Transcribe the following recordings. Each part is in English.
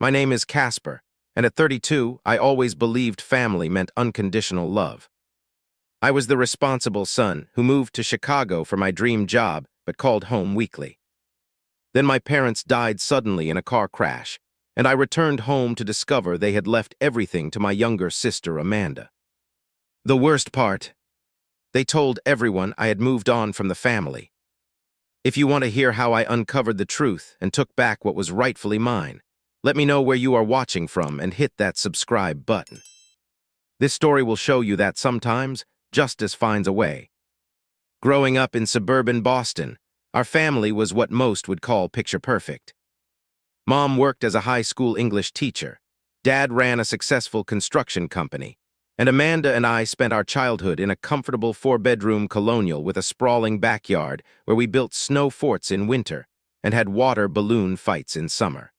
My name is Casper, and at 32, I always believed family meant unconditional love. I was the responsible son who moved to Chicago for my dream job but called home weekly. Then my parents died suddenly in a car crash, and I returned home to discover they had left everything to my younger sister Amanda. The worst part, they told everyone I had moved on from the family. If you want to hear how I uncovered the truth and took back what was rightfully mine, let me know where you are watching from and hit that subscribe button. This story will show you that sometimes justice finds a way. Growing up in suburban Boston, our family was what most would call picture perfect. Mom worked as a high school English teacher. Dad ran a successful construction company. And Amanda and I spent our childhood in a comfortable 4-bedroom colonial with a sprawling backyard where we built snow forts in winter and had water balloon fights in summer.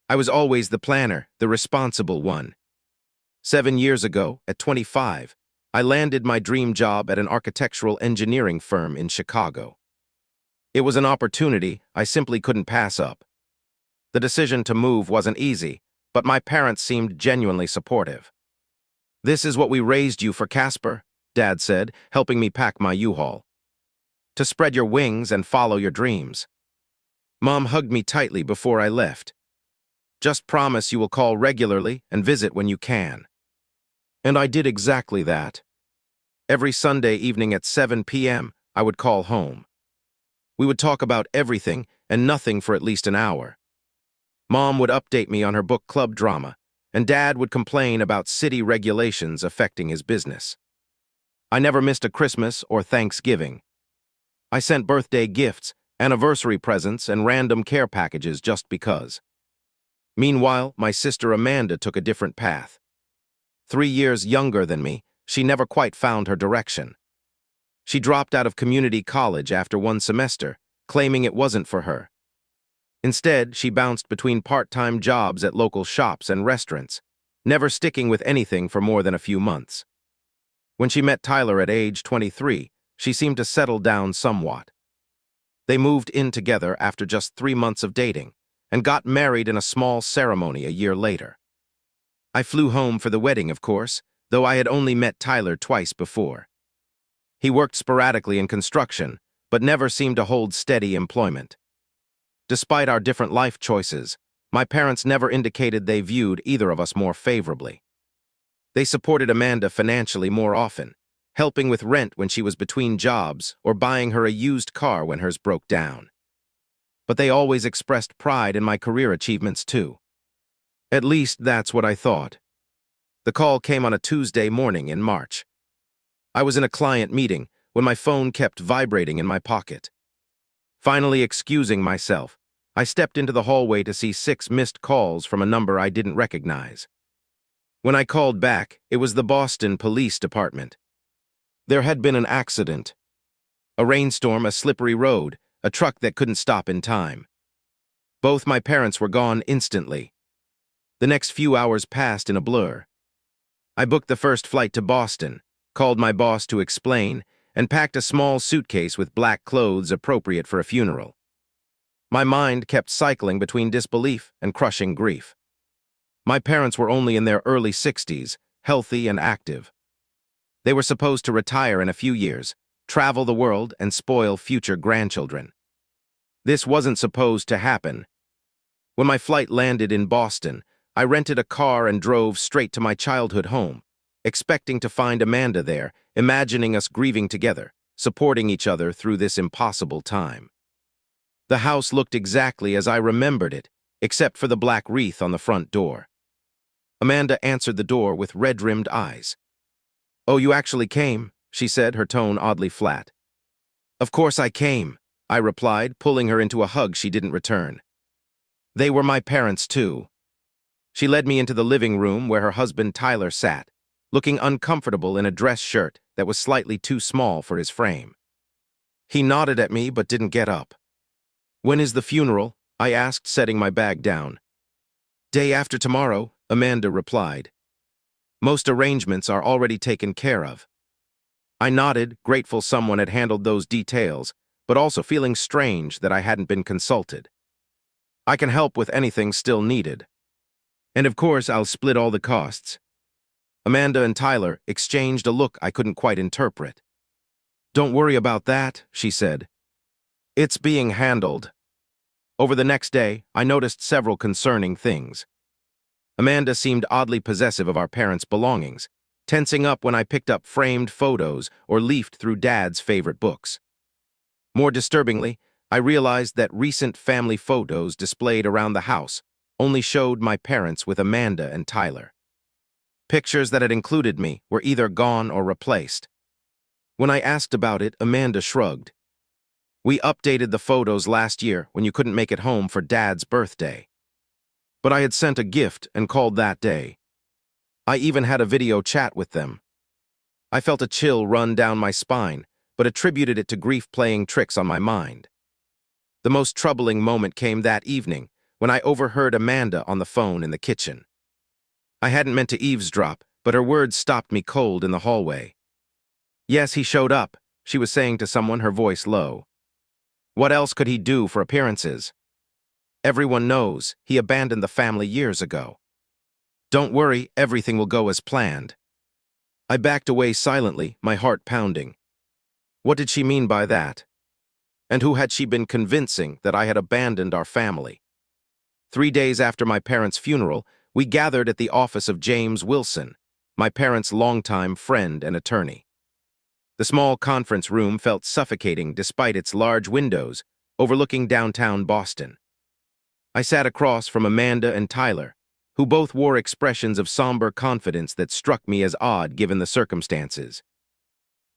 I was always the planner, the responsible one. 7 years ago, at 25, I landed my dream job at an architectural engineering firm in Chicago. It was an opportunity I simply couldn't pass up. The decision to move wasn't easy, but my parents seemed genuinely supportive. "This is what we raised you for, Casper," Dad said, helping me pack my U-Haul. "To spread your wings and follow your dreams." Mom hugged me tightly before I left. "Just promise you will call regularly and visit when you can." And I did exactly that. Every Sunday evening at 7 p.m., I would call home. We would talk about everything and nothing for at least an hour. Mom would update me on her book club drama, and Dad would complain about city regulations affecting his business. I never missed a Christmas or Thanksgiving. I sent birthday gifts, anniversary presents, and random care packages just because. Meanwhile, my sister Amanda took a different path. 3 years younger than me, she never quite found her direction. She dropped out of community college after 1 semester, claiming it wasn't for her. Instead, she bounced between part-time jobs at local shops and restaurants, never sticking with anything for more than a few months. When she met Tyler at age 23, she seemed to settle down somewhat. They moved in together after just 3 months of dating, and got married in a small ceremony a year later. I flew home for the wedding, of course, though I had only met Tyler twice before. He worked sporadically in construction, but never seemed to hold steady employment. Despite our different life choices, my parents never indicated they viewed either of us more favorably. They supported Amanda financially more often, helping with rent when she was between jobs or buying her a used car when hers broke down. But they always expressed pride in my career achievements too. At least that's what I thought. The call came on a Tuesday morning in March. I was in a client meeting when my phone kept vibrating in my pocket. Finally excusing myself, I stepped into the hallway to see 6 missed calls from a number I didn't recognize. When I called back, it was the Boston Police Department. There had been an accident. A rainstorm, a slippery road, a truck that couldn't stop in time. Both my parents were gone instantly. The next few hours passed in a blur. I booked the first flight to Boston, called my boss to explain, and packed a small suitcase with black clothes appropriate for a funeral. My mind kept cycling between disbelief and crushing grief. My parents were only in their early 60s, healthy and active. They were supposed to retire in a few years, travel the world, and spoil future grandchildren. This wasn't supposed to happen. When my flight landed in Boston, I rented a car and drove straight to my childhood home, expecting to find Amanda there, imagining us grieving together, supporting each other through this impossible time. The house looked exactly as I remembered it, except for the black wreath on the front door. Amanda answered the door with red-rimmed eyes. "Oh, you actually came," she said, her tone oddly flat. "Of course I came," I replied, pulling her into a hug she didn't return. They were my parents, too. She led me into the living room where her husband Tyler sat, looking uncomfortable in a dress shirt that was slightly too small for his frame. He nodded at me but didn't get up. "When is the funeral?" I asked, setting my bag down. "Day after tomorrow," Amanda replied. "Most arrangements are already taken care of." I nodded, grateful someone had handled those details, but also feeling strange that I hadn't been consulted. "I can help with anything still needed." And of course, I'll split all the costs. Amanda and Tyler exchanged a look I couldn't quite interpret. Don't worry about that, she said. It's being handled. Over the next day, I noticed several concerning things. Amanda seemed oddly possessive of our parents' belongings, tensing up when I picked up framed photos or leafed through Dad's favorite books. More disturbingly, I realized that recent family photos displayed around the house only showed my parents with Amanda and Tyler. Pictures that had included me were either gone or replaced. When I asked about it, Amanda shrugged. We updated the photos last year when you couldn't make it home for Dad's birthday. But I had sent a gift and called that day. I even had a video chat with them. I felt a chill run down my spine, but attributed it to grief playing tricks on my mind. The most troubling moment came that evening, when I overheard Amanda on the phone in the kitchen. I hadn't meant to eavesdrop, but her words stopped me cold in the hallway. Yes, he showed up, she was saying to someone, her voice low. What else could he do for appearances? Everyone knows he abandoned the family years ago. Don't worry, everything will go as planned. I backed away silently, my heart pounding. What did she mean by that? And who had she been convincing that I had abandoned our family? 3 days after my parents' funeral, we gathered at the office of James Wilson, my parents' longtime friend and attorney. The small conference room felt suffocating despite its large windows overlooking downtown Boston. I sat across from Amanda and Tyler, who both wore expressions of somber confidence that struck me as odd given the circumstances.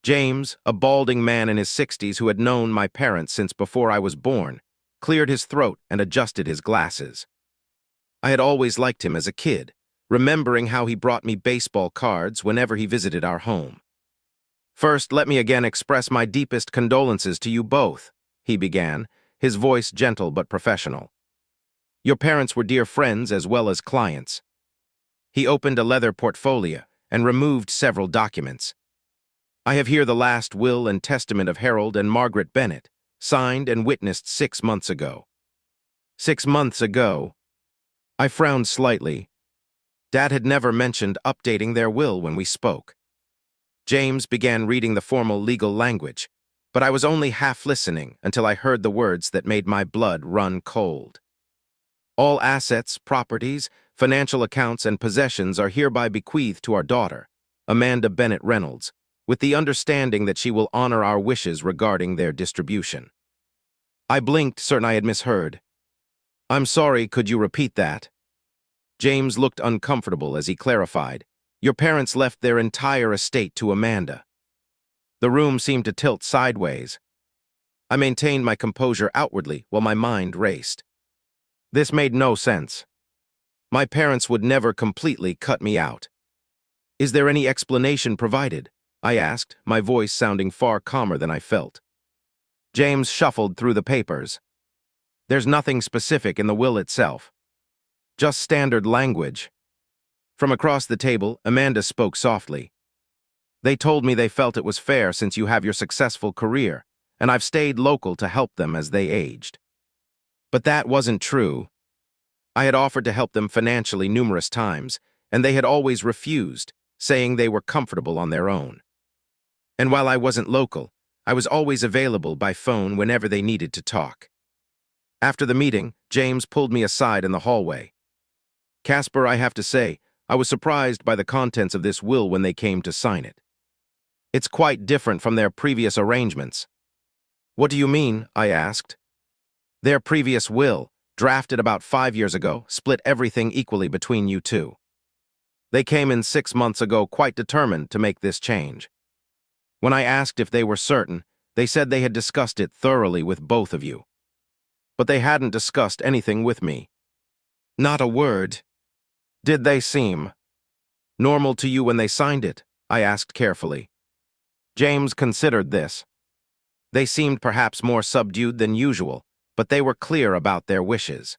James, a balding man in his 60s who had known my parents since before I was born, cleared his throat and adjusted his glasses. I had always liked him as a kid, remembering how he brought me baseball cards whenever he visited our home. First, let me again express my deepest condolences to you both, he began, his voice gentle but professional. Your parents were dear friends as well as clients. He opened a leather portfolio and removed several documents. I have here the last will and testament of Harold and Margaret Bennett, signed and witnessed 6 months ago. 6 months ago? I frowned slightly. Dad had never mentioned updating their will when we spoke. James began reading the formal legal language, but I was only half listening until I heard the words that made my blood run cold. All assets, properties, financial accounts, and possessions are hereby bequeathed to our daughter, Amanda Bennett Reynolds, with the understanding that she will honor our wishes regarding their distribution. I blinked, certain I had misheard. I'm sorry, could you repeat that? James looked uncomfortable as he clarified. Your parents left their entire estate to Amanda. The room seemed to tilt sideways. I maintained my composure outwardly while my mind raced. This made no sense. My parents would never completely cut me out. Is there any explanation provided? I asked, my voice sounding far calmer than I felt. James shuffled through the papers. There's nothing specific in the will itself. Just standard language. From across the table, Amanda spoke softly. They told me they felt it was fair since you have your successful career, and I've stayed local to help them as they aged. But that wasn't true. I had offered to help them financially numerous times, and they had always refused, saying they were comfortable on their own. And while I wasn't local, I was always available by phone whenever they needed to talk. After the meeting, James pulled me aside in the hallway. Casper, I have to say, I was surprised by the contents of this will when they came to sign it. It's quite different from their previous arrangements. What do you mean? I asked. Their previous will, drafted about 5 years ago, split everything equally between you two. They came in 6 months ago quite determined to make this change. When I asked if they were certain, they said they had discussed it thoroughly with both of you. But they hadn't discussed anything with me. Not a word. Did they seem normal to you when they signed it? I asked carefully. James considered this. They seemed perhaps more subdued than usual, but they were clear about their wishes.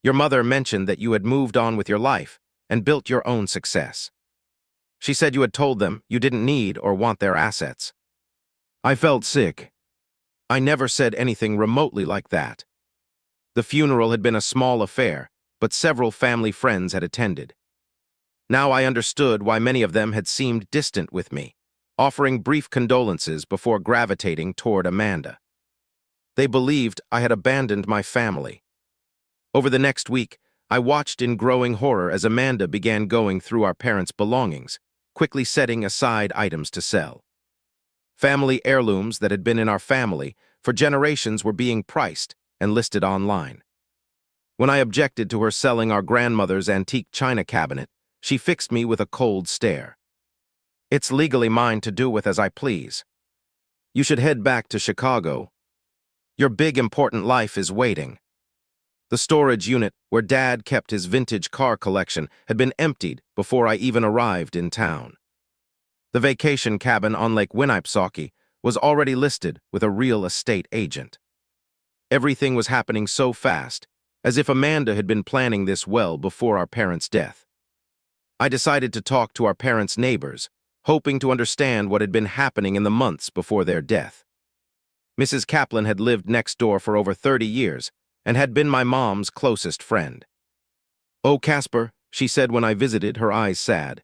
Your mother mentioned that you had moved on with your life and built your own success. She said you had told them you didn't need or want their assets. I felt sick. I never said anything remotely like that. The funeral had been a small affair, but several family friends had attended. Now I understood why many of them had seemed distant with me, offering brief condolences before gravitating toward Amanda. They believed I had abandoned my family. Over the next week, I watched in growing horror as Amanda began going through our parents' belongings, quickly setting aside items to sell. Family heirlooms that had been in our family for generations were being priced and listed online. When I objected to her selling our grandmother's antique china cabinet, she fixed me with a cold stare. "It's legally mine to do with as I please. You should head back to Chicago. Your big important life is waiting." The storage unit where Dad kept his vintage car collection had been emptied before I even arrived in town. The vacation cabin on Lake Winnipesaukee was already listed with a real estate agent. Everything was happening so fast, as if Amanda had been planning this well before our parents' death. I decided to talk to our parents' neighbors, hoping to understand what had been happening in the months before their death. Mrs. Kaplan had lived next door for over 30 years and had been my mom's closest friend. "Oh, Casper," she said when I visited, her eyes sad.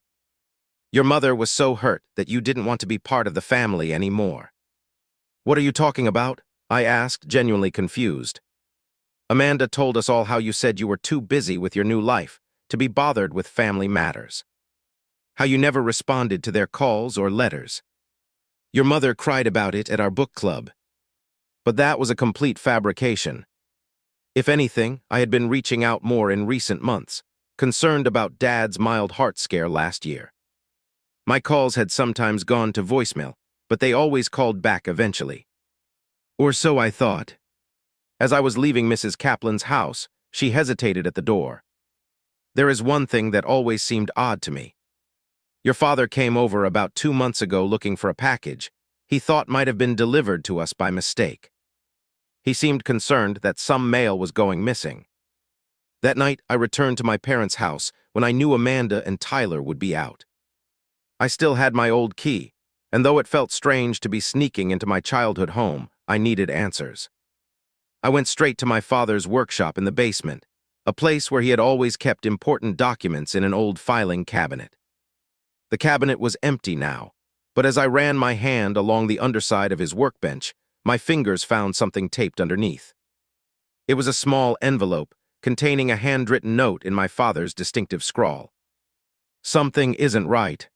"Your mother was so hurt that you didn't want to be part of the family anymore." "What are you talking about?" I asked, genuinely confused. "Amanda told us all how you said you were too busy with your new life to be bothered with family matters. How you never responded to their calls or letters. Your mother cried about it at our book club. But that was a complete fabrication. If anything, I had been reaching out more in recent months, concerned about Dad's mild heart scare last year. My calls had sometimes gone to voicemail, but they always called back eventually. Or so I thought. As I was leaving Mrs. Kaplan's house, she hesitated at the door. "There is one thing that always seemed odd to me. Your father came over about 2 months ago looking for a package he thought might have been delivered to us by mistake. He seemed concerned that some mail was going missing. That night, I returned to my parents' house when I knew Amanda and Tyler would be out. I still had my old key, and though it felt strange to be sneaking into my childhood home, I needed answers. I went straight to my father's workshop in the basement, a place where he had always kept important documents in an old filing cabinet. The cabinet was empty now, but as I ran my hand along the underside of his workbench, my fingers found something taped underneath. It was a small envelope containing a handwritten note in my father's distinctive scrawl. "Something isn't right.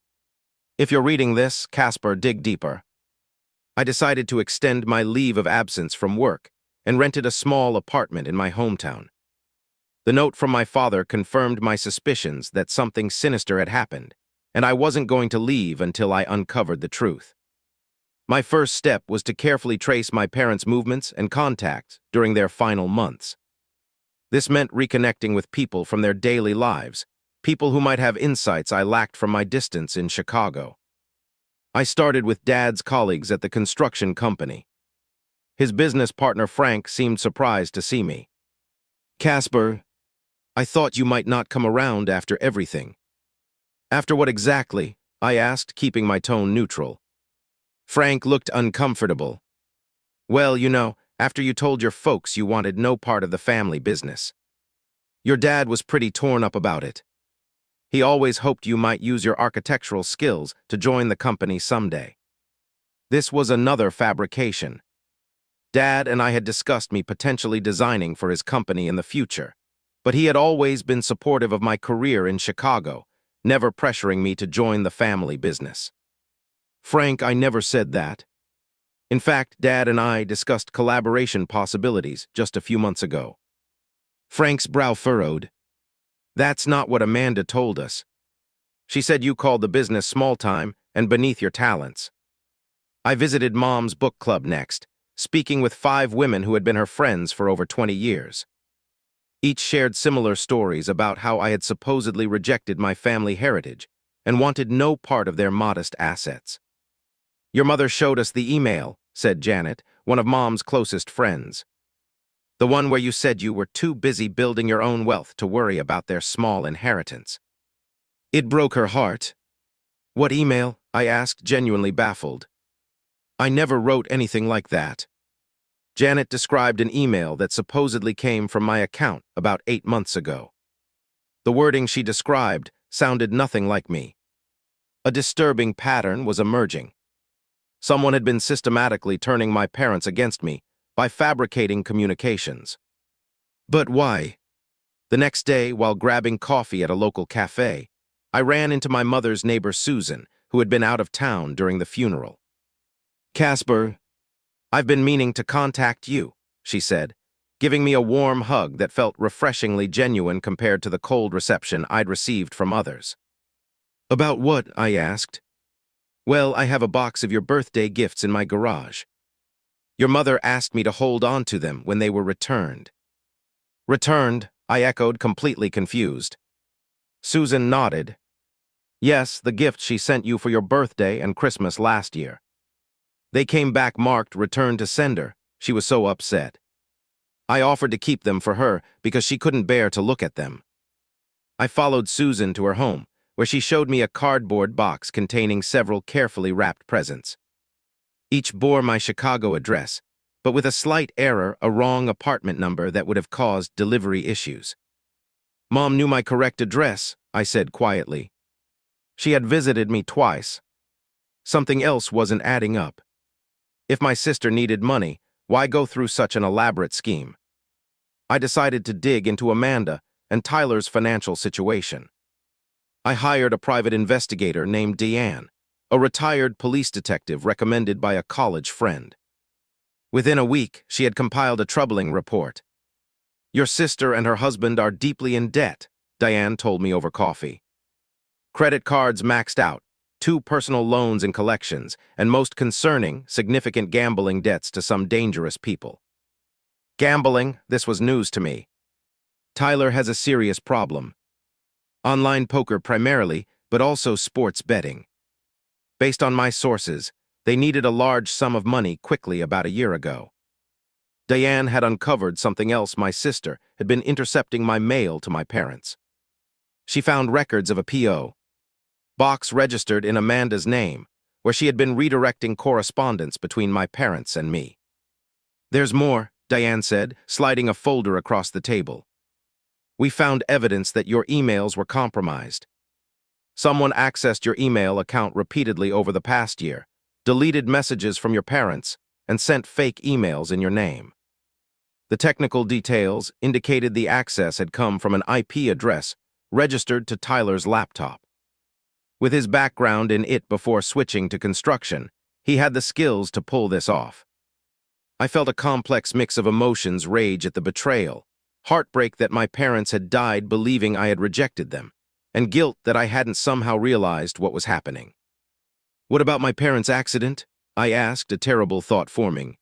If you're reading this, Casper, dig deeper." I decided to extend my leave of absence from work and rented a small apartment in my hometown. The note from my father confirmed my suspicions that something sinister had happened, and I wasn't going to leave until I uncovered the truth. My first step was to carefully trace my parents' movements and contacts during their final months. This meant reconnecting with people from their daily lives, people who might have insights I lacked from my distance in Chicago. I started with Dad's colleagues at the construction company. His business partner Frank seemed surprised to see me. "Casper, I thought you might not come around after everything." "After what exactly?" I asked, keeping my tone neutral. Frank looked uncomfortable. "Well, after you told your folks you wanted no part of the family business. Your dad was pretty torn up about it. He always hoped you might use your architectural skills to join the company someday." This was another fabrication. Dad and I had discussed me potentially designing for his company in the future, but he had always been supportive of my career in Chicago, never pressuring me to join the family business. "Frank, I never said that. In fact, Dad and I discussed collaboration possibilities just a few months ago." Frank's brow furrowed. "That's not what Amanda told us. She said you called the business small-time and beneath your talents." I visited Mom's book club next, speaking with 5 women who had been her friends for over 20 years. Each shared similar stories about how I had supposedly rejected my family heritage and wanted no part of their modest assets. "Your mother showed us the email," said Janet, one of Mom's closest friends. "The one where you said you were too busy building your own wealth to worry about their small inheritance." It broke her heart. "What email?" I asked, genuinely baffled. "I never wrote anything like that." Janet described an email that supposedly came from my account about 8 months ago. The wording she described sounded nothing like me. A disturbing pattern was emerging. Someone had been systematically turning my parents against me by fabricating communications. But why? The next day, while grabbing coffee at a local cafe, I ran into my mother's neighbor Susan, who had been out of town during the funeral. "Casper, I've been meaning to contact you," she said, giving me a warm hug that felt refreshingly genuine compared to the cold reception I'd received from others. "About what?" I asked. "Well, I have a box of your birthday gifts in my garage. Your mother asked me to hold on to them when they were returned." "Returned?" I echoed, completely confused. Susan nodded. "Yes, the gifts she sent you for your birthday and Christmas last year. They came back marked Return to Sender." She was so upset. I offered to keep them for her because she couldn't bear to look at them. I followed Susan to her home, where she showed me a cardboard box containing several carefully wrapped presents. Each bore my Chicago address, but with a slight error, a wrong apartment number that would have caused delivery issues. "Mom knew my correct address," I said quietly. "She had visited me twice. Something else wasn't adding up. If my sister needed money, why go through such an elaborate scheme?" I decided to dig into Amanda and Tyler's financial situation. I hired a private investigator named Deanne, a retired police detective recommended by a college friend. Within a week, she had compiled a troubling report. "Your sister and her husband are deeply in debt," Diane told me over coffee. "Credit cards maxed out, 2 personal loans and collections, and most concerning, significant gambling debts to some dangerous people." Gambling, this was news to me. Tyler has a serious problem. Online poker primarily, but also sports betting. Based on my sources, they needed a large sum of money quickly about a year ago. Diane had uncovered something else. My sister had been intercepting my mail to my parents. She found records of a P.O. box registered in Amanda's name, where she had been redirecting correspondence between my parents and me. "There's more," Diane said, sliding a folder across the table. "We found evidence that your emails were compromised. Someone accessed your email account repeatedly over the past year, deleted messages from your parents, and sent fake emails in your name." The technical details indicated the access had come from an IP address registered to Tyler's laptop. With his background in it before switching to construction, he had the skills to pull this off. I felt a complex mix of emotions: rage at the betrayal, heartbreak that my parents had died believing I had rejected them, and guilt that I hadn't somehow realized what was happening. "What about my parents' accident?" I asked, a terrible thought forming.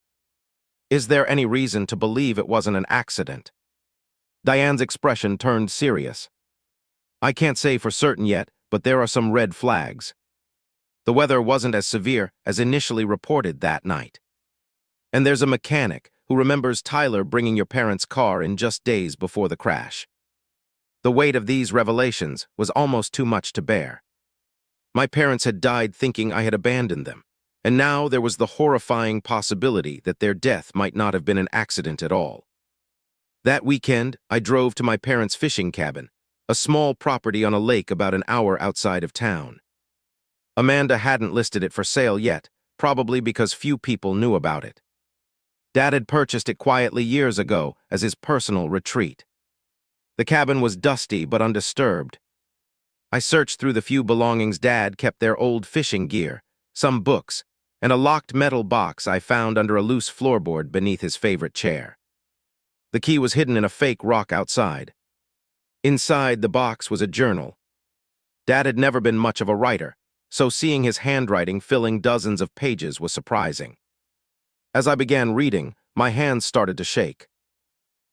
"Is there any reason to believe it wasn't an accident?" Diane's expression turned serious. "I can't say for certain yet, but there are some red flags. The weather wasn't as severe as initially reported that night. And there's a mechanic who remembers Tyler bringing your parents' car in just days before the crash." The weight of these revelations was almost too much to bear. My parents had died thinking I had abandoned them, and now there was the horrifying possibility that their death might not have been an accident at all. That weekend, I drove to my parents' fishing cabin, a small property on a lake about an hour outside of town. Amanda hadn't listed it for sale yet, probably because few people knew about it. Dad had purchased it quietly years ago as his personal retreat. The cabin was dusty but undisturbed. I searched through the few belongings Dad kept: their old fishing gear, some books, and a locked metal box I found under a loose floorboard beneath his favorite chair. The key was hidden in a fake rock outside. Inside the box was a journal. Dad had never been much of a writer, so seeing his handwriting filling dozens of pages was surprising. As I began reading, my hands started to shake.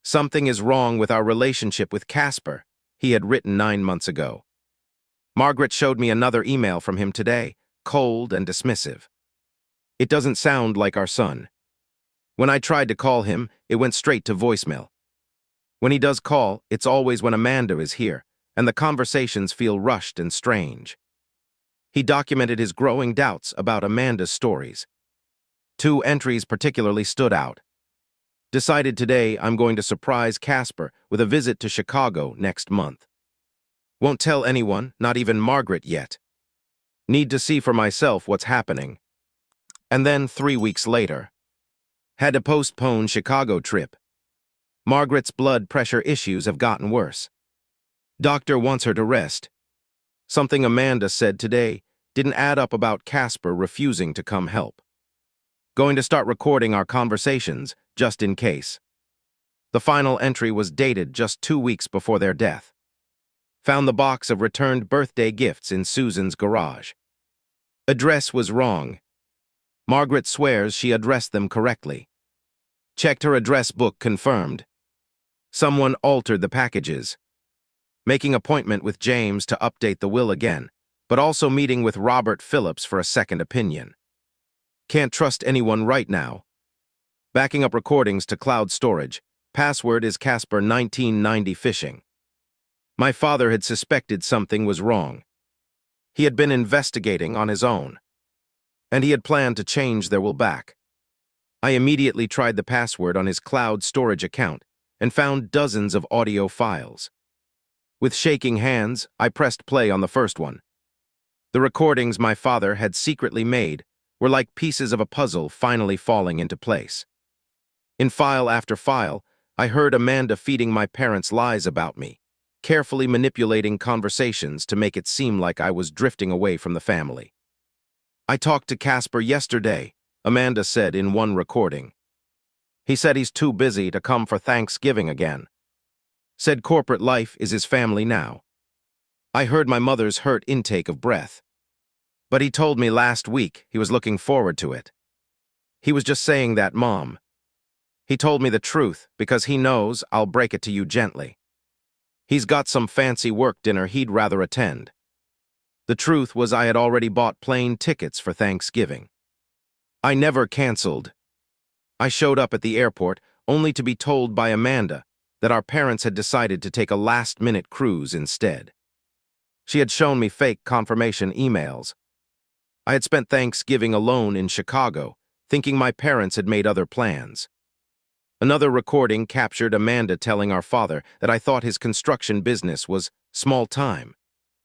"Something is wrong with our relationship with Casper," he had written 9 months ago. Margaret showed me another email from him today, cold and dismissive. "It doesn't sound like our son." When I tried to call him, it went straight to voicemail. When he does call, it's always when Amanda is here, and the conversations feel rushed and strange. He documented his growing doubts about Amanda's stories. 2 entries particularly stood out. "Decided today I'm going to surprise Casper with a visit to Chicago next month." Won't tell anyone, not even Margaret yet. Need to see for myself what's happening. And then 3 weeks later. Had to postpone Chicago trip. Margaret's blood pressure issues have gotten worse. Doctor wants her to rest. Something Amanda said today didn't add up about Casper refusing to come help. Going to start recording our conversations, just in case. The final entry was dated just 2 weeks before their death. Found the box of returned birthday gifts in Susan's garage. Address was wrong. Margaret swears she addressed them correctly. Checked her address book, confirmed. Someone altered the packages. Making appointment with James to update the will again, but also meeting with Robert Phillips for a second opinion. Can't trust anyone right now. Backing up recordings to cloud storage. Password is Casper 1990 phishing. My father had suspected something was wrong. He had been investigating on his own, and he had planned to change their will back. I immediately tried the password on his cloud storage account and found dozens of audio files. With shaking hands, I pressed play on the first one. The recordings my father had secretly made were like pieces of a puzzle finally falling into place. In file after file, I heard Amanda feeding my parents lies about me, carefully manipulating conversations to make it seem like I was drifting away from the family. I talked to Casper yesterday, Amanda said in one recording. He said he's too busy to come for Thanksgiving again. Said corporate life is his family now. I heard my mother's hurt intake of breath. But he told me last week he was looking forward to it. He was just saying that, Mom. He told me the truth because he knows I'll break it to you gently. He's got some fancy work dinner he'd rather attend. The truth was I had already bought plane tickets for Thanksgiving. I never canceled. I showed up at the airport only to be told by Amanda that our parents had decided to take a last-minute cruise instead. She had shown me fake confirmation emails. I had spent Thanksgiving alone in Chicago, thinking my parents had made other plans. Another recording captured Amanda telling our father that I thought his construction business was small time,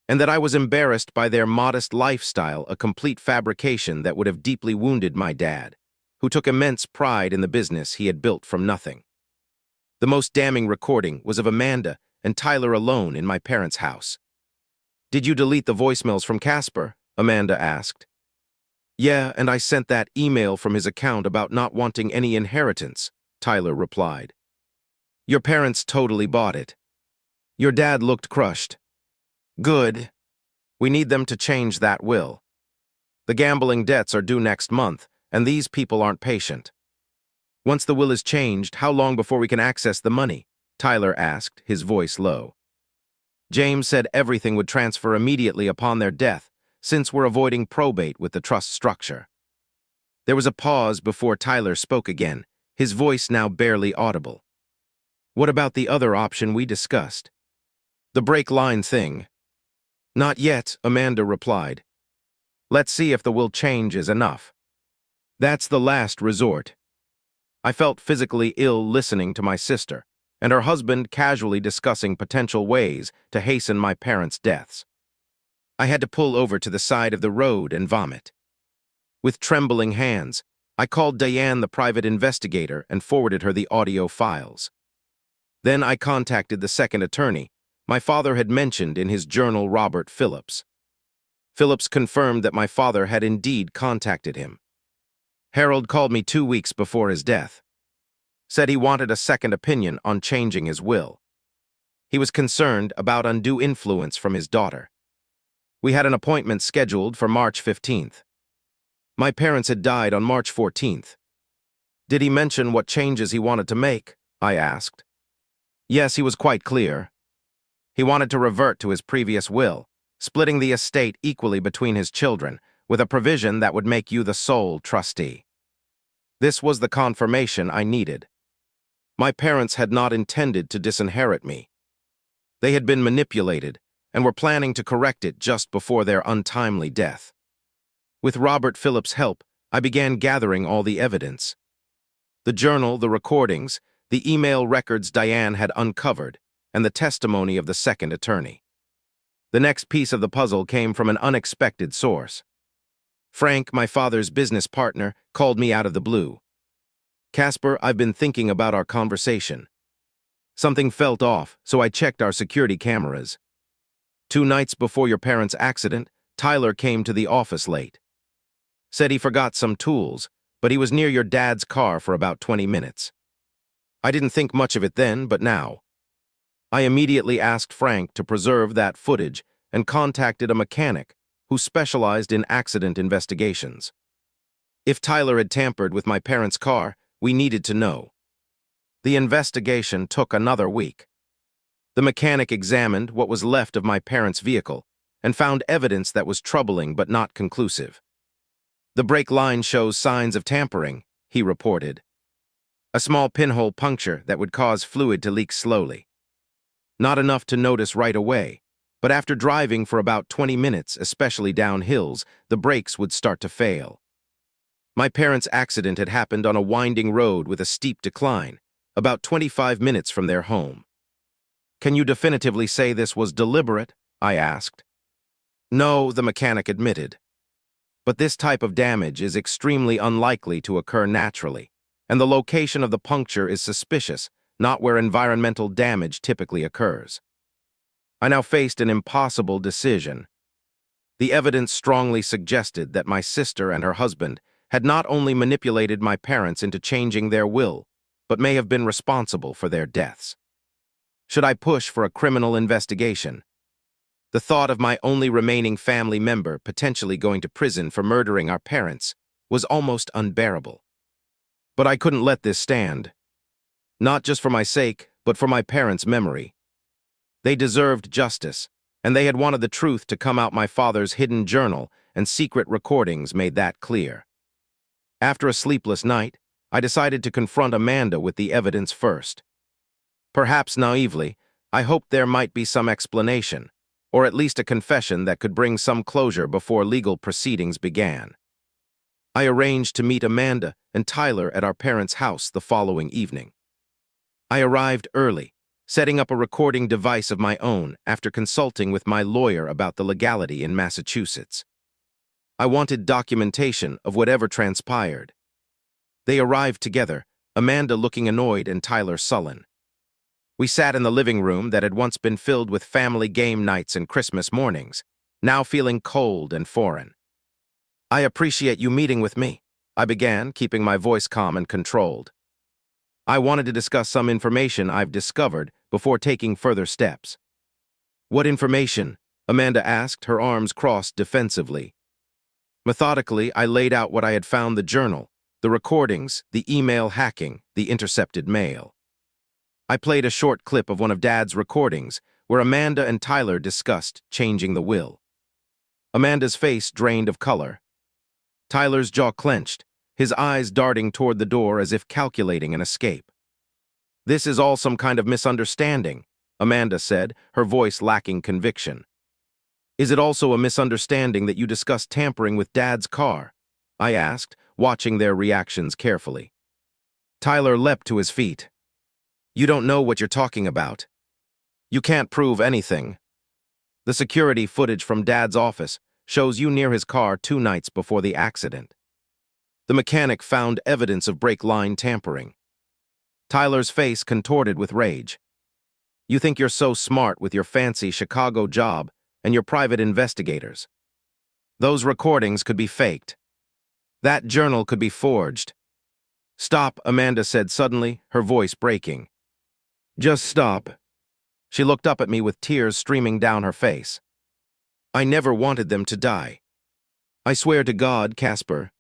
and that I was embarrassed by their modest lifestyle, a complete fabrication that would have deeply wounded my dad, who took immense pride in the business he had built from nothing. The most damning recording was of Amanda and Tyler alone in my parents' house. Did you delete the voicemails from Casper? Amanda asked. Yeah, and I sent that email from his account about not wanting any inheritance, Tyler replied. Your parents totally bought it. Your dad looked crushed. Good. We need them to change that will. The gambling debts are due next month, and these people aren't patient. Once the will is changed, how long before we can access the money? Tyler asked, his voice low. James said everything would transfer immediately upon their death, since we're avoiding probate with the trust structure. There was a pause before Tyler spoke again, his voice now barely audible. What about the other option we discussed? The break line thing. Not yet, Amanda replied. Let's see if the will change is enough. That's the last resort. I felt physically ill listening to my sister and her husband casually discussing potential ways to hasten my parents' deaths. I had to pull over to the side of the road and vomit. With trembling hands, I called Diane, the private investigator, and forwarded her the audio files. Then I contacted the second attorney my father had mentioned in his journal, Robert Phillips. Phillips confirmed that my father had indeed contacted him. Harold called me 2 weeks before his death. Said he wanted a second opinion on changing his will. He was concerned about undue influence from his daughter. We had an appointment scheduled for March 15th. My parents had died on March 14th. Did he mention what changes he wanted to make? I asked. Yes, he was quite clear. He wanted to revert to his previous will, splitting the estate equally between his children, with a provision that would make you the sole trustee. This was the confirmation I needed. My parents had not intended to disinherit me. They had been manipulated and were planning to correct it just before their untimely death. With Robert Phillips' help, I began gathering all the evidence. The journal, the recordings, the email records Diane had uncovered, and the testimony of the second attorney. The next piece of the puzzle came from an unexpected source. Frank, my father's business partner, called me out of the blue. "Casper, I've been thinking about our conversation. Something felt off, so I checked our security cameras. 2 nights before your parents' accident, Tyler came to the office late. Said he forgot some tools, but he was near your dad's car for about 20 minutes. I didn't think much of it then, but now. I immediately asked Frank to preserve that footage and contacted a mechanic who specialized in accident investigations. If Tyler had tampered with my parents' car, we needed to know. The investigation took another week. The mechanic examined what was left of my parents' vehicle and found evidence that was troubling but not conclusive. The brake line shows signs of tampering, he reported. A small pinhole puncture that would cause fluid to leak slowly. Not enough to notice right away, but after driving for about 20 minutes, especially down hills, the brakes would start to fail. My parents' accident had happened on a winding road with a steep decline, about 25 minutes from their home. Can you definitively say this was deliberate? I asked. No, the mechanic admitted. But this type of damage is extremely unlikely to occur naturally, and the location of the puncture is suspicious, not where environmental damage typically occurs. I now faced an impossible decision. The evidence strongly suggested that my sister and her husband had not only manipulated my parents into changing their will, but may have been responsible for their deaths. Should I push for a criminal investigation? The thought of my only remaining family member potentially going to prison for murdering our parents was almost unbearable. But I couldn't let this stand. Not just for my sake, but for my parents' memory. They deserved justice, and they had wanted the truth to come out. My father's hidden journal and secret recordings made that clear. After a sleepless night, I decided to confront Amanda with the evidence first. Perhaps naively, I hoped there might be some explanation, or at least a confession that could bring some closure before legal proceedings began. I arranged to meet Amanda and Tyler at our parents' house the following evening. I arrived early, setting up a recording device of my own after consulting with my lawyer about the legality in Massachusetts. I wanted documentation of whatever transpired. They arrived together, Amanda looking annoyed and Tyler sullen. We sat in the living room that had once been filled with family game nights and Christmas mornings, now feeling cold and foreign. I appreciate you meeting with me, I began, keeping my voice calm and controlled. I wanted to discuss some information I've discovered before taking further steps. What information? Amanda asked, her arms crossed defensively. Methodically, I laid out what I had found: the journal, the recordings, the email hacking, the intercepted mail. I played a short clip of one of Dad's recordings where Amanda and Tyler discussed changing the will. Amanda's face drained of color. Tyler's jaw clenched, his eyes darting toward the door as if calculating an escape. This is all some kind of misunderstanding, Amanda said, her voice lacking conviction. Is it also a misunderstanding that you discussed tampering with Dad's car? I asked, watching their reactions carefully. Tyler leapt to his feet. You don't know what you're talking about. You can't prove anything. The security footage from Dad's office shows you near his car 2 nights before the accident. The mechanic found evidence of brake line tampering. Tyler's face contorted with rage. You think you're so smart with your fancy Chicago job and your private investigators. Those recordings could be faked. That journal could be forged. Stop, Amanda said suddenly, her voice breaking. Just stop. She looked up at me with tears streaming down her face. I never wanted them to die. I swear to God, Casper.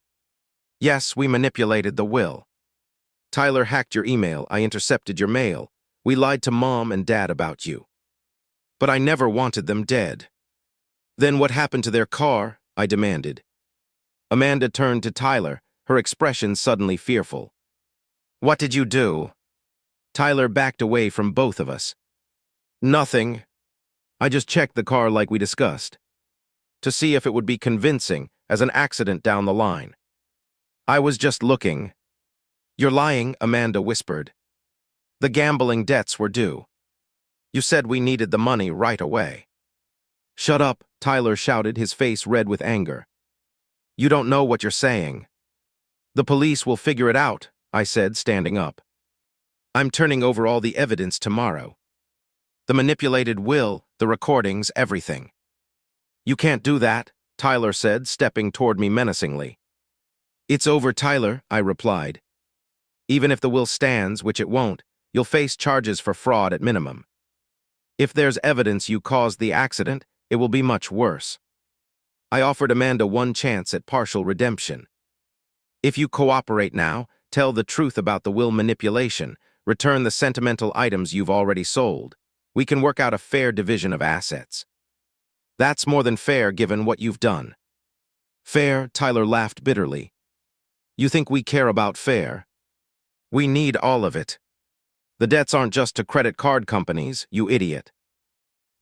Yes, we manipulated the will. Tyler hacked your email, I intercepted your mail. We lied to Mom and Dad about you. But I never wanted them dead. Then what happened to their car? I demanded. Amanda turned to Tyler, her expression suddenly fearful. What did you do? Tyler backed away from both of us. Nothing. I just checked the car like we discussed, to see if it would be convincing as an accident down the line. I was just looking. You're lying, Amanda whispered. The gambling debts were due. You said we needed the money right away. "Shut up," Tyler shouted, his face red with anger. "You don't know what you're saying." "The police will figure it out," I said, standing up. "I'm turning over all the evidence tomorrow. The manipulated will, the recordings, everything." "You can't do that," Tyler said, stepping toward me menacingly. "It's over, Tyler," I replied. "Even if the will stands, which it won't, you'll face charges for fraud at minimum. If there's evidence you caused the accident, it will be much worse." I offered Amanda one chance at partial redemption. "If you cooperate now, tell the truth about the will manipulation, return the sentimental items you've already sold, we can work out a fair division of assets." "That's more than fair given what you've done." "Fair?" Tyler laughed bitterly. "You think we care about fair? We need all of it. The debts aren't just to credit card companies, you idiot.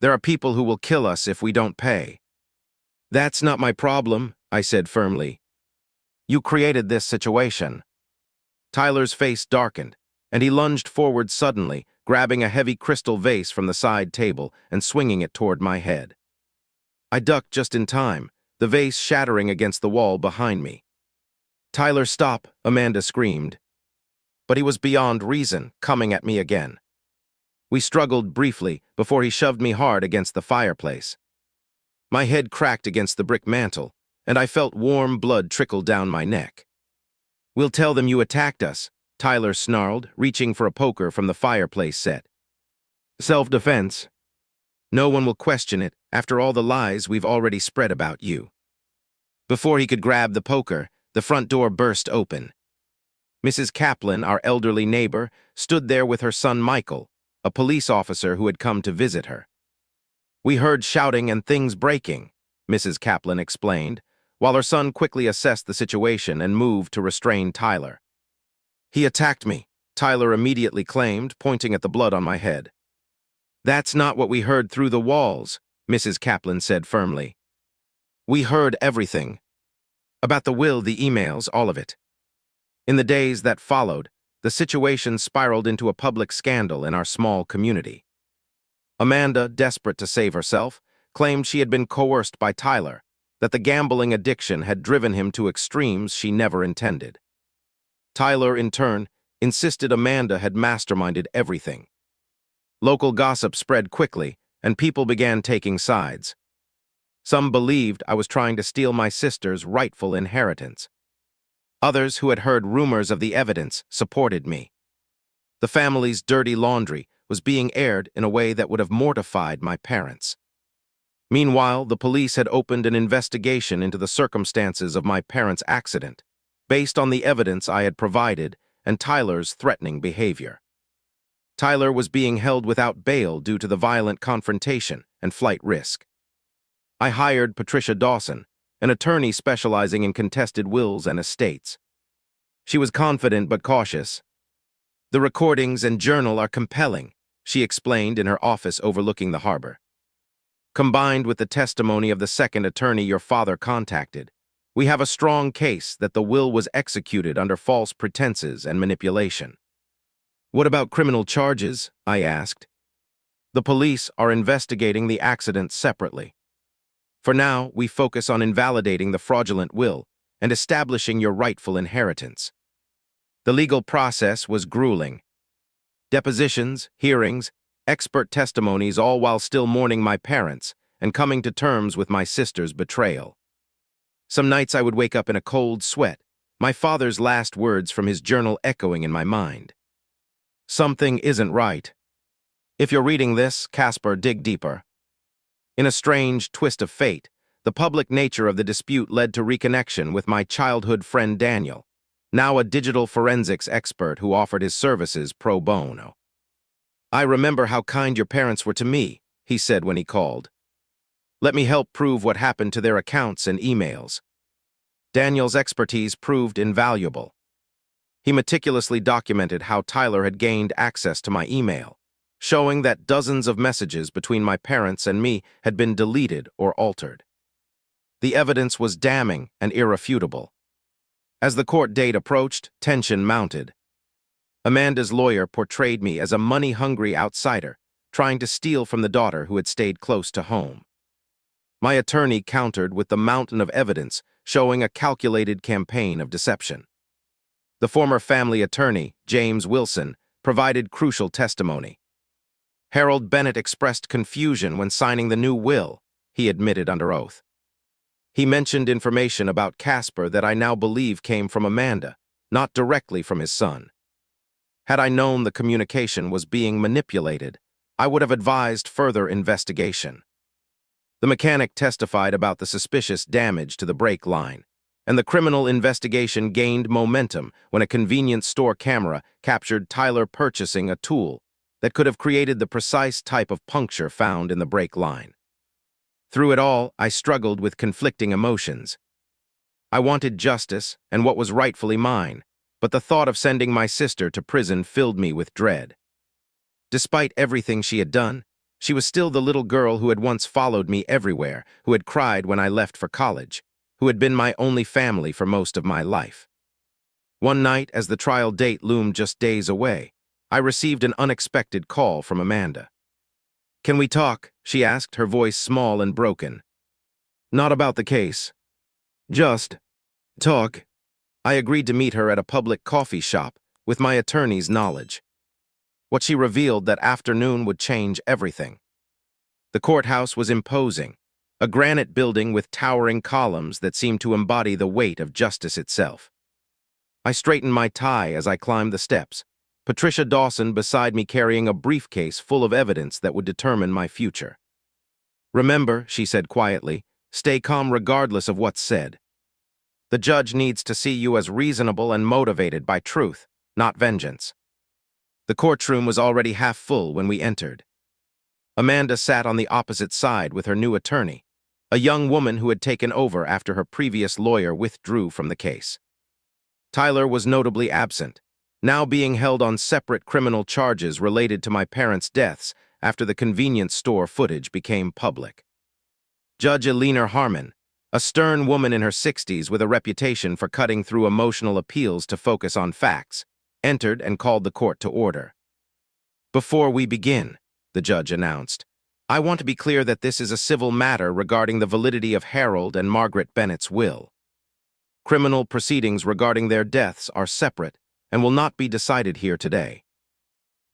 There are people who will kill us if we don't pay." "That's not my problem," I said firmly. "You created this situation." Tyler's face darkened, and he lunged forward suddenly, grabbing a heavy crystal vase from the side table and swinging it toward my head. I ducked just in time, the vase shattering against the wall behind me. "Tyler, stop," Amanda screamed. But he was beyond reason, coming at me again. We struggled briefly before he shoved me hard against the fireplace. My head cracked against the brick mantel, and I felt warm blood trickle down my neck. "We'll tell them you attacked us," Tyler snarled, reaching for a poker from the fireplace set. "Self-defense. No one will question it after all the lies we've already spread about you." Before he could grab the poker, the front door burst open. Mrs. Kaplan, our elderly neighbor, stood there with her son Michael, a police officer who had come to visit her. "We heard shouting and things breaking," Mrs. Kaplan explained, while her son quickly assessed the situation and moved to restrain Tyler. "He attacked me," Tyler immediately claimed, pointing at the blood on my head. "That's not what we heard through the walls," Mrs. Kaplan said firmly. "We heard everything. About the will, the emails, all of it." In the days that followed, the situation spiraled into a public scandal in our small community. Amanda, desperate to save herself, claimed she had been coerced by Tyler, that the gambling addiction had driven him to extremes she never intended. Tyler, in turn, insisted Amanda had masterminded everything. Local gossip spread quickly, and people began taking sides. Some believed I was trying to steal my sister's rightful inheritance. Others, who had heard rumors of the evidence, supported me. The family's dirty laundry was being aired in a way that would have mortified my parents. Meanwhile, the police had opened an investigation into the circumstances of my parents' accident, based on the evidence I had provided and Tyler's threatening behavior. Tyler was being held without bail due to the violent confrontation and flight risk. I hired Patricia Dawson, an attorney specializing in contested wills and estates. She was confident but cautious. "The recordings and journal are compelling," she explained in her office overlooking the harbor. "Combined with the testimony of the second attorney your father contacted, we have a strong case that the will was executed under false pretenses and manipulation." "What about criminal charges?" I asked. "The police are investigating the accident separately. For now, we focus on invalidating the fraudulent will and establishing your rightful inheritance." The legal process was grueling. Depositions, hearings, expert testimonies, all while still mourning my parents and coming to terms with my sister's betrayal. Some nights I would wake up in a cold sweat, my father's last words from his journal echoing in my mind. "Something isn't right. If you're reading this, Casper, dig deeper." In a strange twist of fate, the public nature of the dispute led to reconnection with my childhood friend Daniel, now a digital forensics expert who offered his services pro bono. "I remember how kind your parents were to me," he said when he called. "Let me help prove what happened to their accounts and emails." Daniel's expertise proved invaluable. He meticulously documented how Tyler had gained access to my email, showing that dozens of messages between my parents and me had been deleted or altered. The evidence was damning and irrefutable. As the court date approached, tension mounted. Amanda's lawyer portrayed me as a money-hungry outsider, trying to steal from the daughter who had stayed close to home. My attorney countered with the mountain of evidence, showing a calculated campaign of deception. The former family attorney, James Wilson, provided crucial testimony. Harold Bennett expressed confusion when signing the new will, he admitted under oath. He mentioned information about Casper that I now believe came from Amanda, not directly from his son. Had I known the communication was being manipulated, I would have advised further investigation. The mechanic testified about the suspicious damage to the brake line, and the criminal investigation gained momentum when a convenience store camera captured Tyler purchasing a tool that could have created the precise type of puncture found in the brake line. Through it all, I struggled with conflicting emotions. I wanted justice and what was rightfully mine, but the thought of sending my sister to prison filled me with dread. Despite everything she had done, she was still the little girl who had once followed me everywhere, who had cried when I left for college, who had been my only family for most of my life. One night, as the trial date loomed just days away, I received an unexpected call from Amanda. "Can we talk?" she asked, her voice small and broken. "Not about the case. Just talk." I agreed to meet her at a public coffee shop with my attorney's knowledge. What she revealed that afternoon would change everything. The courthouse was imposing, a granite building with towering columns that seemed to embody the weight of justice itself. I straightened my tie as I climbed the steps, Patricia Dawson beside me carrying a briefcase full of evidence that would determine my future. "Remember," she said quietly, "stay calm regardless of what's said. The judge needs to see you as reasonable and motivated by truth, not vengeance." The courtroom was already half full when we entered. Amanda sat on the opposite side with her new attorney, a young woman who had taken over after her previous lawyer withdrew from the case. Tyler was notably absent, now being held on separate criminal charges related to my parents' deaths after the convenience store footage became public. Judge Eleanor Harmon, a stern woman in her 60s with a reputation for cutting through emotional appeals to focus on facts, entered and called the court to order. "Before we begin," the judge announced, "I want to be clear that this is a civil matter regarding the validity of Harold and Margaret Bennett's will. Criminal proceedings regarding their deaths are separate and will not be decided here today."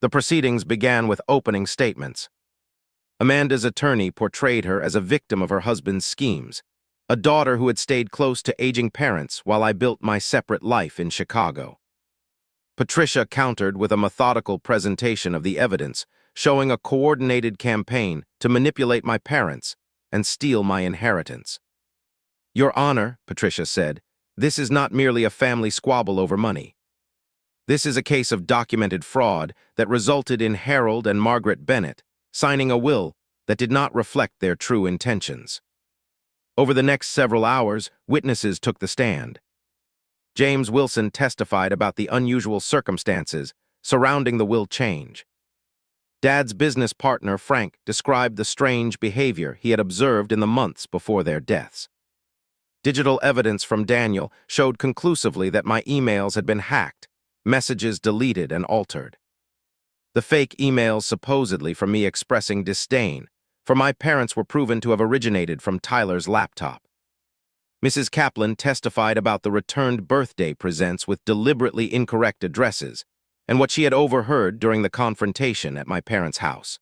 The proceedings began with opening statements. Amanda's attorney portrayed her as a victim of her husband's schemes, a daughter who had stayed close to aging parents while I built my separate life in Chicago. Patricia countered with a methodical presentation of the evidence, showing a coordinated campaign to manipulate my parents and steal my inheritance. "Your Honor," Patricia said, "this is not merely a family squabble over money. This is a case of documented fraud that resulted in Harold and Margaret Bennett signing a will that did not reflect their true intentions." Over the next several hours, witnesses took the stand. James Wilson testified about the unusual circumstances surrounding the will change. Dad's business partner, Frank, described the strange behavior he had observed in the months before their deaths. Digital evidence from Daniel showed conclusively that my emails had been hacked, messages deleted and altered. The fake emails supposedly from me expressing disdain for my parents were proven to have originated from Tyler's laptop. Mrs. Kaplan testified about the returned birthday presents with deliberately incorrect addresses and what she had overheard during the confrontation at my parents' house.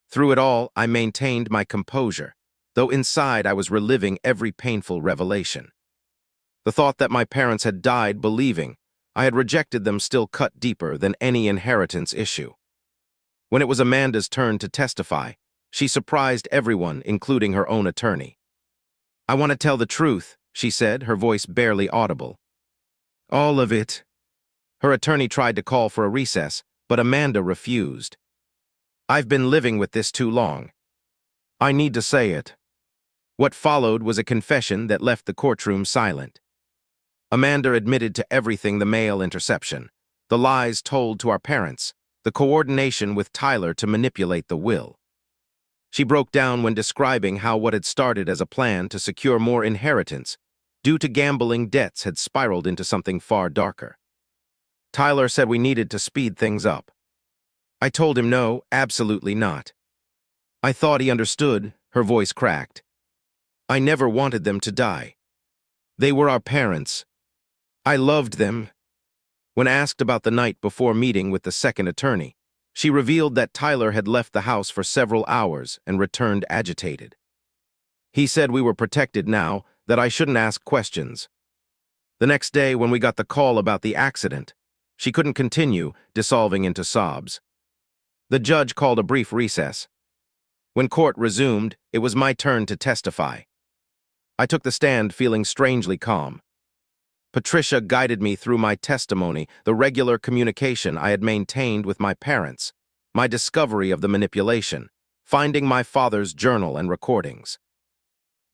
Through it all, I maintained my composure, though inside I was reliving every painful revelation. The thought that my parents had died believing I had rejected them still cut deeper than any inheritance issue. When it was Amanda's turn to testify, she surprised everyone, including her own attorney. "I want to tell the truth," she said, her voice barely audible. "All of it." Her attorney tried to call for a recess, but Amanda refused. "I've been living with this too long. I need to say it." What followed was a confession that left the courtroom silent. Amanda admitted to everything: the mail interception, the lies told to our parents, the coordination with Tyler to manipulate the will. She broke down when describing how what had started as a plan to secure more inheritance due to gambling debts had spiraled into something far darker. "Tyler said we needed to speed things up. I told him no, absolutely not. I thought he understood," her voice cracked. I never wanted them to die. They were our parents. I loved them. When asked about the night before meeting with the second attorney, she revealed that Tyler had left the house for several hours and returned agitated. He said we were protected now, that I shouldn't ask questions. The next day, when we got the call about the accident, she couldn't continue, dissolving into sobs. The judge called a brief recess. When court resumed, it was my turn to testify. I took the stand feeling strangely calm. Patricia guided me through my testimony, the regular communication I had maintained with my parents, my discovery of the manipulation, finding my father's journal and recordings.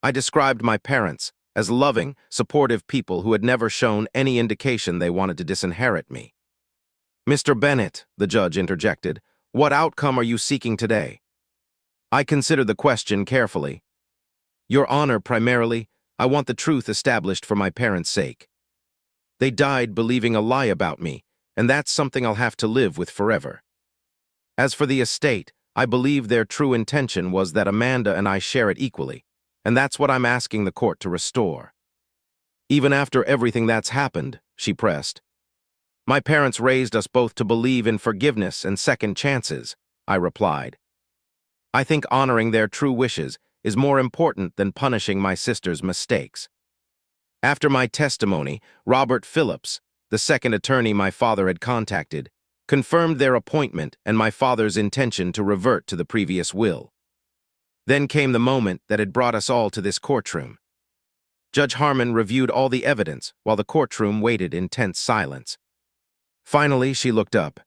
I described my parents as loving, supportive people who had never shown any indication they wanted to disinherit me. "Mr. Bennett," the judge interjected, "what outcome are you seeking today?" I considered the question carefully. "Your Honor, primarily, I want the truth established for my parents' sake. They died believing a lie about me, and that's something I'll have to live with forever. As for the estate, I believe their true intention was that Amanda and I share it equally, and that's what I'm asking the court to restore." "Even after everything that's happened," she pressed. "My parents raised us both to believe in forgiveness and second chances," I replied. "I think honoring their true wishes is more important than punishing my sister's mistakes." After my testimony, Robert Phillips, the second attorney my father had contacted, confirmed their appointment and my father's intention to revert to the previous will. Then came the moment that had brought us all to this courtroom. Judge Harmon reviewed all the evidence while the courtroom waited in tense silence. Finally, she looked up.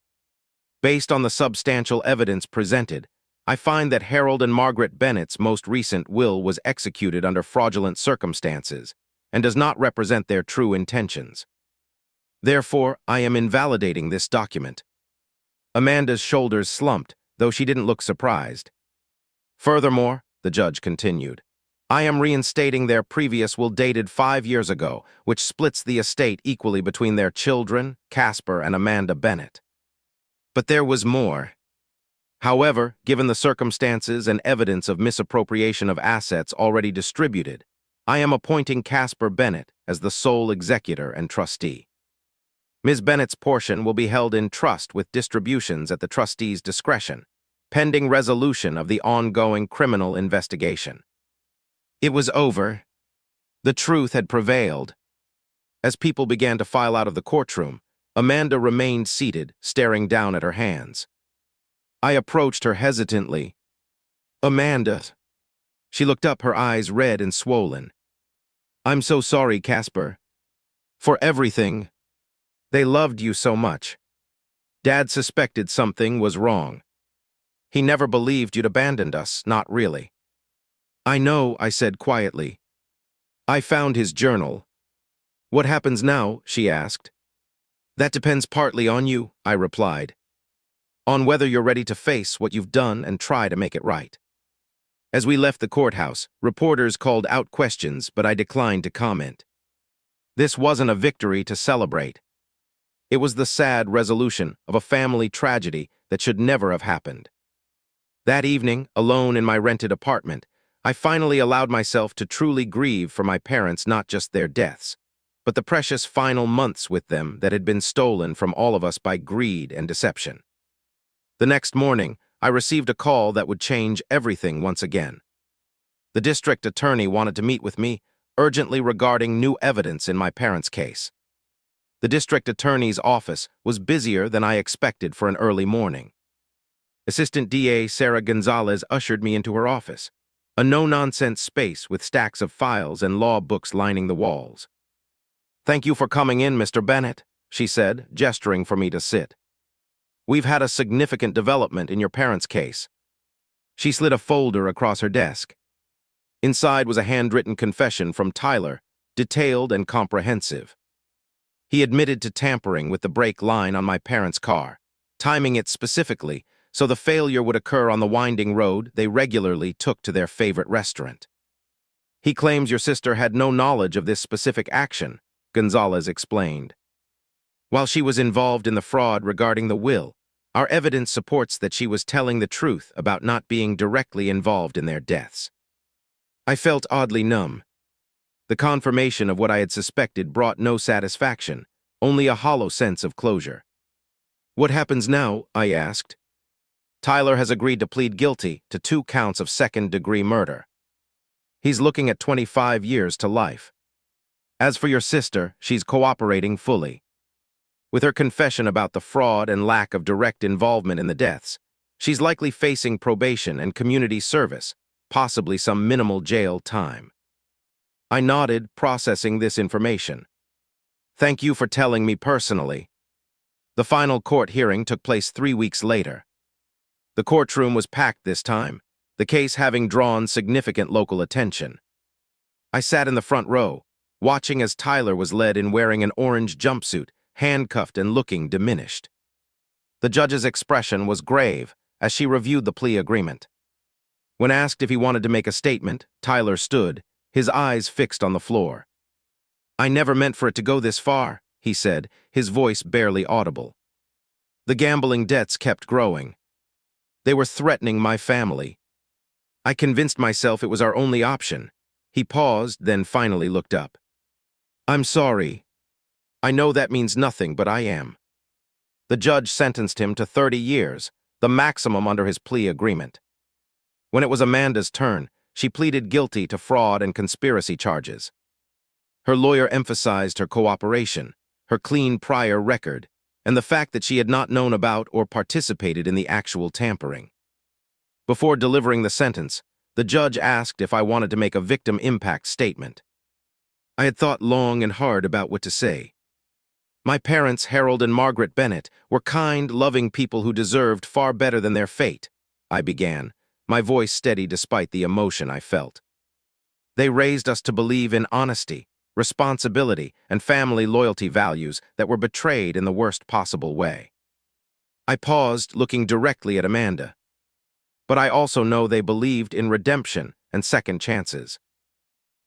"Based on the substantial evidence presented, I find that Harold and Margaret Bennett's most recent will was executed under fraudulent circumstances and does not represent their true intentions. Therefore, I am invalidating this document." Amanda's shoulders slumped, though she didn't look surprised. "Furthermore," the judge continued, "I am reinstating their previous will dated 5 years ago, which splits the estate equally between their children, Casper and Amanda Bennett." But there was more. However, given the circumstances and evidence of misappropriation of assets already distributed, I am appointing Casper Bennett as the sole executor and trustee. Ms. Bennett's portion will be held in trust with distributions at the trustee's discretion, pending resolution of the ongoing criminal investigation. It was over. The truth had prevailed. As people began to file out of the courtroom, Amanda remained seated, staring down at her hands. I approached her hesitantly. "Amanda." She looked up, her eyes red and swollen. "I'm so sorry, Casper. For everything. They loved you so much. Dad suspected something was wrong. He never believed you'd abandoned us, not really." "I know," I said quietly. "I found his journal." "What happens now?" she asked. "That depends partly on you," I replied. "On whether you're ready to face what you've done and try to make it right." As we left the courthouse, reporters called out questions, but I declined to comment. This wasn't a victory to celebrate. It was the sad resolution of a family tragedy that should never have happened. That evening, alone in my rented apartment, I finally allowed myself to truly grieve for my parents, not just their deaths, but the precious final months with them that had been stolen from all of us by greed and deception. The next morning, I received a call that would change everything once again. The district attorney wanted to meet with me urgently regarding new evidence in my parents' case. The district attorney's office was busier than I expected for an early morning. Assistant DA Sarah Gonzalez ushered me into her office, a no-nonsense space with stacks of files and law books lining the walls. "Thank you for coming in, Mr. Bennett," she said, gesturing for me to sit. "We've had a significant development in your parents' case." She slid a folder across her desk. Inside was a handwritten confession from Tyler, detailed and comprehensive. He admitted to tampering with the brake line on my parents' car, timing it specifically so the failure would occur on the winding road they regularly took to their favorite restaurant. "He claims your sister had no knowledge of this specific action," Gonzalez explained. "While she was involved in the fraud regarding the will, our evidence supports that she was telling the truth about not being directly involved in their deaths." I felt oddly numb. The confirmation of what I had suspected brought no satisfaction, only a hollow sense of closure. "What happens now?" I asked. "Tyler has agreed to plead guilty to 2 counts of second-degree murder. He's looking at 25 years to life. As for your sister, she's cooperating fully. With her confession about the fraud and lack of direct involvement in the deaths, she's likely facing probation and community service, possibly some minimal jail time." I nodded, processing this information. "Thank you for telling me personally." The final court hearing took place 3 weeks later. The courtroom was packed this time, the case having drawn significant local attention. I sat in the front row, watching as Tyler was led in wearing an orange jumpsuit, handcuffed and looking diminished. The judge's expression was grave as she reviewed the plea agreement. When asked if he wanted to make a statement, Tyler stood, his eyes fixed on the floor. "I never meant for it to go this far," he said, his voice barely audible. "The gambling debts kept growing. They were threatening my family. I convinced myself it was our only option." He paused, then finally looked up. "I'm sorry. I know that means nothing, but I am." The judge sentenced him to 30 years, the maximum under his plea agreement. When it was Amanda's turn, she pleaded guilty to fraud and conspiracy charges. Her lawyer emphasized her cooperation, her clean prior record, and the fact that she had not known about or participated in the actual tampering. Before delivering the sentence, the judge asked if I wanted to make a victim impact statement. I had thought long and hard about what to say. My parents, Harold and Margaret Bennett, were kind, loving people who deserved far better than their fate, I began, my voice steady despite the emotion I felt. They raised us to believe in honesty, responsibility, and family loyalty values that were betrayed in the worst possible way. I paused, looking directly at Amanda. But I also know they believed in redemption and second chances.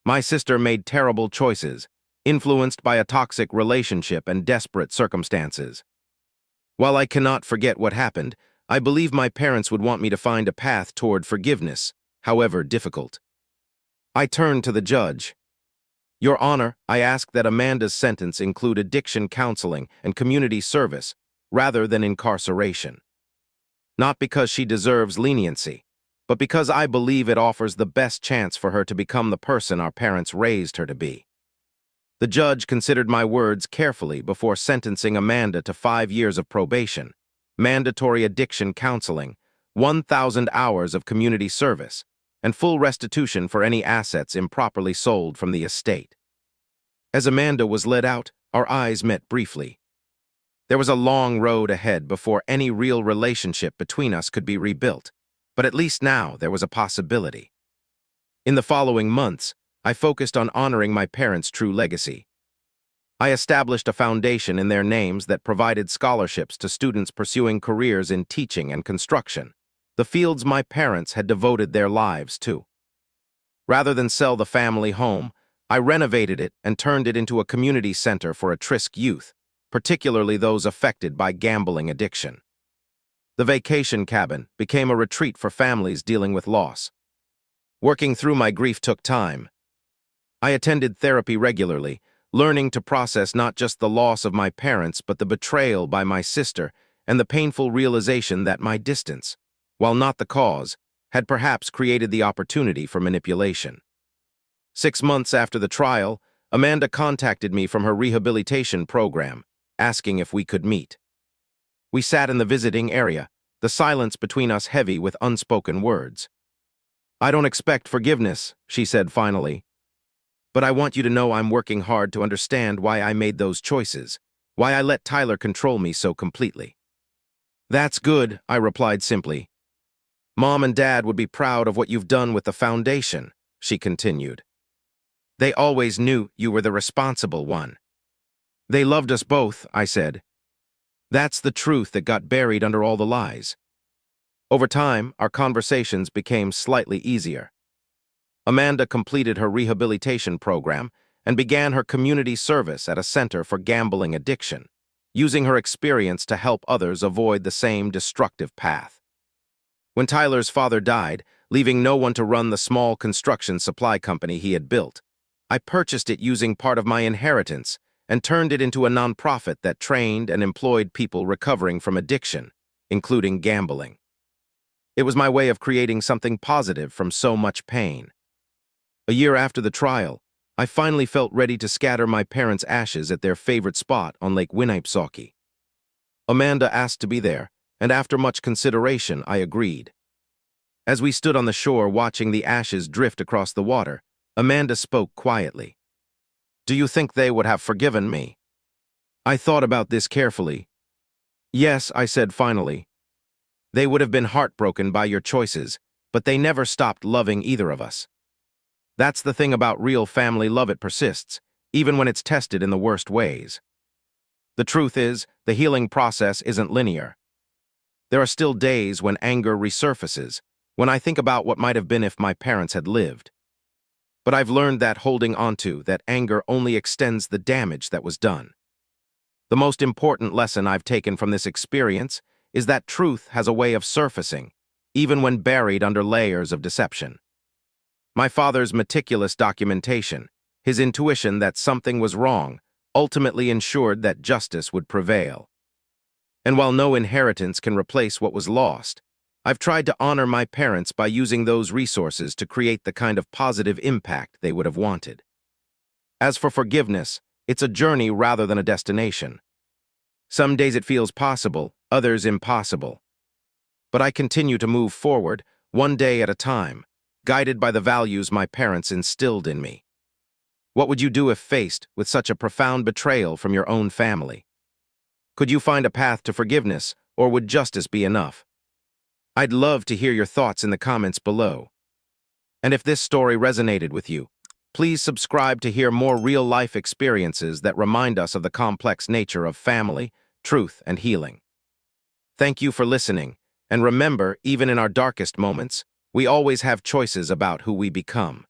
My sister made terrible choices, influenced by a toxic relationship and desperate circumstances. While I cannot forget what happened, I believe my parents would want me to find a path toward forgiveness, however difficult. I turned to the judge. "Your Honor, I ask that Amanda's sentence include addiction counseling and community service, rather than incarceration. Not because she deserves leniency, but because I believe it offers the best chance for her to become the person our parents raised her to be." The judge considered my words carefully before sentencing Amanda to 5 years of probation, mandatory addiction counseling, 1,000 hours of community service, and full restitution for any assets improperly sold from the estate. As Amanda was led out, our eyes met briefly. There was a long road ahead before any real relationship between us could be rebuilt, but at least now there was a possibility. In the following months, I focused on honoring my parents' true legacy. I established a foundation in their names that provided scholarships to students pursuing careers in teaching and construction, the fields my parents had devoted their lives to. Rather than sell the family home, I renovated it and turned it into a community center for at-risk youth, particularly those affected by gambling addiction. The vacation cabin became a retreat for families dealing with loss. Working through my grief took time. I attended therapy regularly, learning to process not just the loss of my parents but the betrayal by my sister and the painful realization that my distance, while not the cause, had perhaps created the opportunity for manipulation. 6 months after the trial, Amanda contacted me from her rehabilitation program, asking if we could meet. We sat in the visiting area, the silence between us heavy with unspoken words. "I don't expect forgiveness," she said finally. "But I want you to know I'm working hard to understand why I made those choices, why I let Tyler control me so completely." "That's good," I replied simply. "Mom and Dad would be proud of what you've done with the foundation," she continued. "They always knew you were the responsible one." "They loved us both," I said. "That's the truth that got buried under all the lies." Over time, our conversations became slightly easier. Amanda completed her rehabilitation program and began her community service at a center for gambling addiction, using her experience to help others avoid the same destructive path. When Tyler's father died, leaving no one to run the small construction supply company he had built. I purchased it using part of my inheritance and turned it into a nonprofit that trained and employed people recovering from addiction, including gambling. It was my way of creating something positive from so much pain. A year after the trial, I finally felt ready to scatter my parents' ashes at their favorite spot on Lake Winnipesaukee. Amanda asked to be there, and after much consideration, I agreed. As we stood on the shore watching the ashes drift across the water, Amanda spoke quietly. "Do you think they would have forgiven me?" I thought about this carefully. "Yes," I said finally. "They would have been heartbroken by your choices, but they never stopped loving either of us. That's the thing about real family love, it persists, even when it's tested in the worst ways." The truth is, the healing process isn't linear. There are still days when anger resurfaces, when I think about what might have been if my parents had lived. But I've learned that holding onto that anger only extends the damage that was done. The most important lesson I've taken from this experience is that truth has a way of surfacing, even when buried under layers of deception. My father's meticulous documentation, his intuition that something was wrong, ultimately ensured that justice would prevail. And while no inheritance can replace what was lost, I've tried to honor my parents by using those resources to create the kind of positive impact they would have wanted. As for forgiveness, it's a journey rather than a destination. Some days it feels possible, others impossible. But I continue to move forward, one day at a time, guided by the values my parents instilled in me. What would you do if faced with such a profound betrayal from your own family? Could you find a path to forgiveness, or would justice be enough? I'd love to hear your thoughts in the comments below. And if this story resonated with you, please subscribe to hear more real-life experiences that remind us of the complex nature of family, truth, and healing. Thank you for listening, and remember, even in our darkest moments, we always have choices about who we become.